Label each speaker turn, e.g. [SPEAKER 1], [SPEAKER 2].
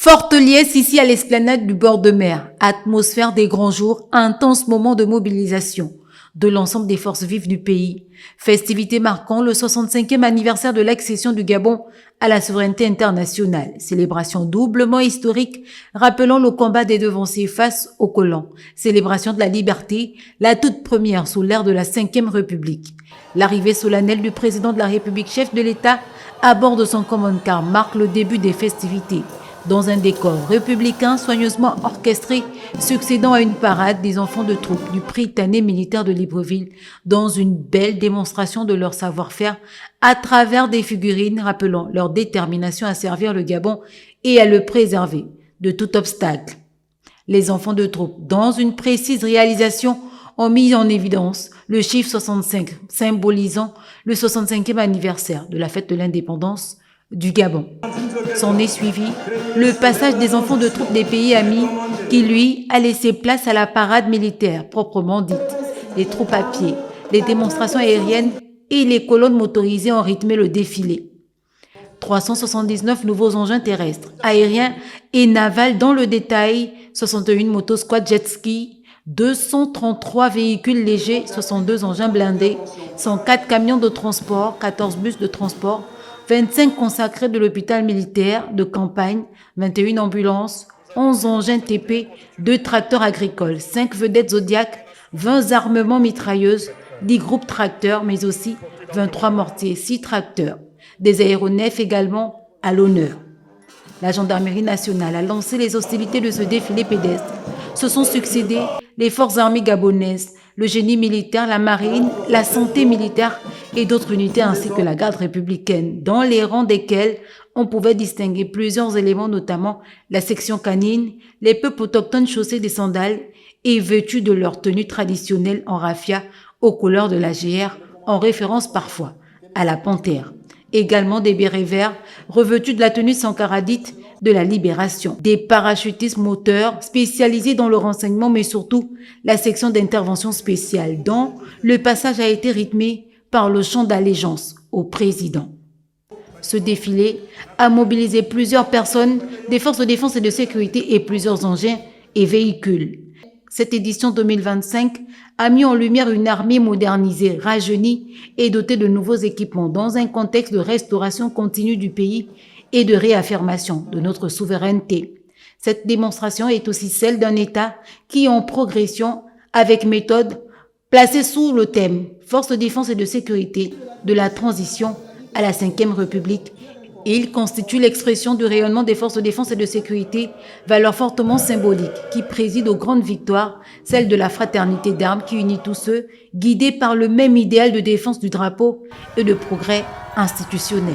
[SPEAKER 1] Forte liesse ici à l'esplanade du bord de mer. Atmosphère des grands jours, intense moment de mobilisation de l'ensemble des forces vives du pays. Festivités marquant le 65e anniversaire de l'accession du Gabon à la souveraineté internationale. Célébration doublement historique, rappelant le combat des devanciers face aux colons. Célébration de la liberté, la toute première sous l'ère de la Ve République. L'arrivée solennelle du président de la République, chef de l'État, à bord de son command-car marque le début des festivités. Dans un décor républicain soigneusement orchestré, succédant à une parade des enfants de troupe du Prytanée militaire de Libreville, dans une belle démonstration de leur savoir-faire à travers des figurines rappelant leur détermination à servir le Gabon et à le préserver de tout obstacle. Les enfants de troupe, dans une précise réalisation, ont mis en évidence le chiffre 65, symbolisant le 65e anniversaire de la fête de l'indépendance du Gabon. S'en est suivi le passage des enfants de troupes des pays amis qui, lui, a laissé place à la parade militaire proprement dite. Les troupes à pied, les démonstrations aériennes et les colonnes motorisées ont rythmé le défilé. 379 nouveaux engins terrestres, aériens et navals dans le détail, 61 motosquads jet ski, 233 véhicules légers, 62 engins blindés, 104 camions de transport, 14 bus de transport, 25 consacrés de l'hôpital militaire de campagne, 21 ambulances, 11 engins TP, 2 tracteurs agricoles, 5 vedettes Zodiac, 20 armements mitrailleuses, 10 groupes tracteurs, mais aussi 23 mortiers, 6 tracteurs. Des aéronefs également à l'honneur. La gendarmerie nationale a lancé les hostilités de ce défilé pédestre. Se sont succédés les forces armées gabonaises, le génie militaire, la marine, la santé militaire et d'autres unités ainsi que la garde républicaine, dans les rangs desquels on pouvait distinguer plusieurs éléments, notamment la section canine, les peuples autochtones chaussés des sandales et vêtus de leur tenue traditionnelle en raffia aux couleurs de la GR, en référence parfois à la panthère. Également des bérets verts revêtus de la tenue sankaradite de la libération, des parachutistes moteurs spécialisés dans le renseignement, mais surtout la section d'intervention spéciale, dont le passage a été rythmé par le chant d'allégeance au président. Ce défilé a mobilisé plusieurs personnes des forces de défense et de sécurité et plusieurs engins et véhicules. Cette édition 2025 a mis en lumière une armée modernisée, rajeunie et dotée de nouveaux équipements dans un contexte de restauration continue du pays et de réaffirmation de notre souveraineté. Cette démonstration est aussi celle d'un État qui est en progression avec méthode, placée sous le thème « Forces de défense et de sécurité de la transition à la Ve République ». Il constitue l'expression du rayonnement des forces de défense et de sécurité, valeur fortement symbolique qui préside aux grandes victoires, celle de la fraternité d'armes qui unit tous ceux guidés par le même idéal de défense du drapeau et de progrès institutionnel.